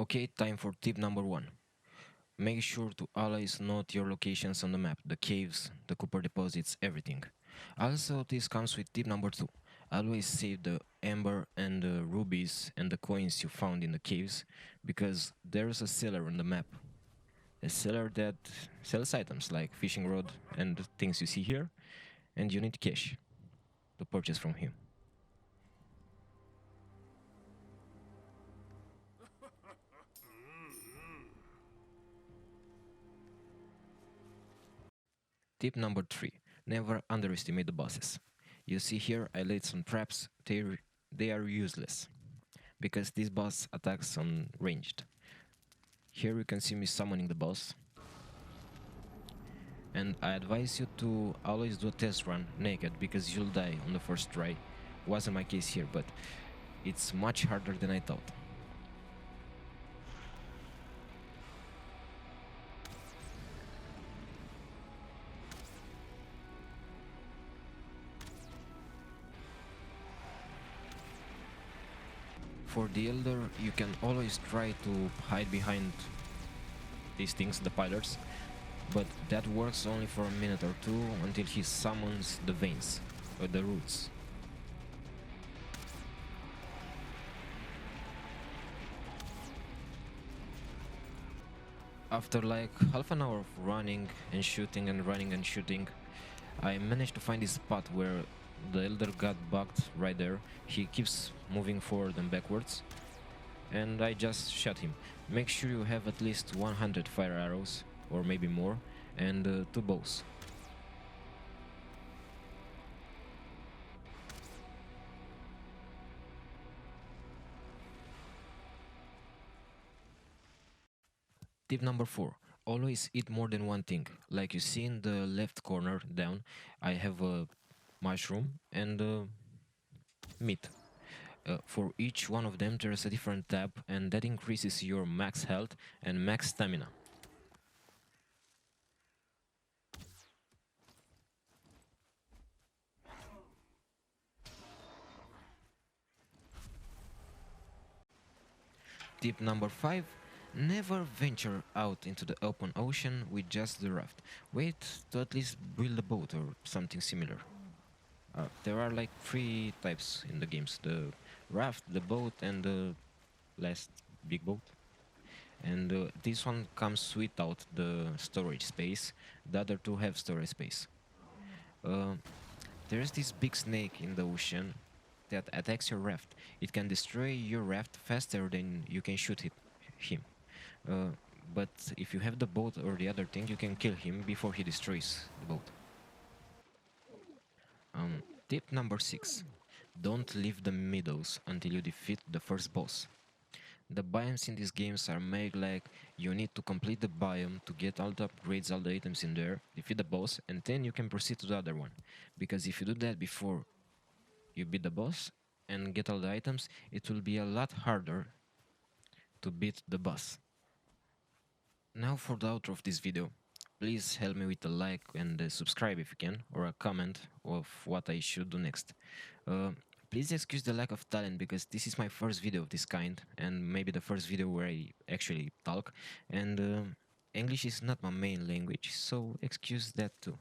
Okay, time for tip number 1. Make sure to always note your locations on the map, the caves, the copper deposits, everything. Also, this comes with tip number 2. Always save the amber and the rubies and the coins you found in the caves, because there's a seller on the map. A seller that sells items like fishing rod and the things you see here, and you need cash to purchase from him. Tip number 3. Never underestimate the bosses. You see here I laid some traps, they are useless, because this boss attacks on ranged. Here you can see me summoning the boss, and I advise you to always do a test run naked, because you'll die on the first try. Wasn't my case here, but it's much harder than I thought. For the Elder, you can always try to hide behind these things, the pillars, but that works only for a minute or two until he summons the veins, or the roots. After like half an hour of running and shooting and running and shooting, I managed to find this spot where the Elder got bugged right there. He keeps moving forward and backwards, and I just shot him. Make sure you have at least 100 fire arrows, or maybe more, and 2 bows. Tip number 4. Always eat more than one thing. Like you see in the left corner down, I have a mushroom and meat. For each one of them there's a different tab, and that increases your max health and max stamina. Tip number 5. Never venture out into the open ocean with just the raft. Wait to at least build a boat or something similar. There are like 3 types in the games: the raft, the boat, and the last big boat. And this one comes without the storage space. The other 2 have storage space. Uh, there's this big snake in the ocean that attacks your raft. It can destroy your raft faster than you can shoot him. Uh, but if you have the boat or the other thing, you can kill him before he destroys the boat. Tip number 6. Don't leave the meadows until you defeat the first boss. The biomes in these games are made like you need to complete the biome to get all the upgrades, all the items in there, defeat the boss, and then you can proceed to the other one. Because if you do that before you beat the boss and get all the items, it will be a lot harder to beat the boss. Now for the outro of this video. Please help me with a like and subscribe if you can, or a comment of what I should do next. Uh, Please excuse the lack of talent, because this is my first video of this kind, and maybe the first video where I actually talk, and English is not my main language, so excuse that too.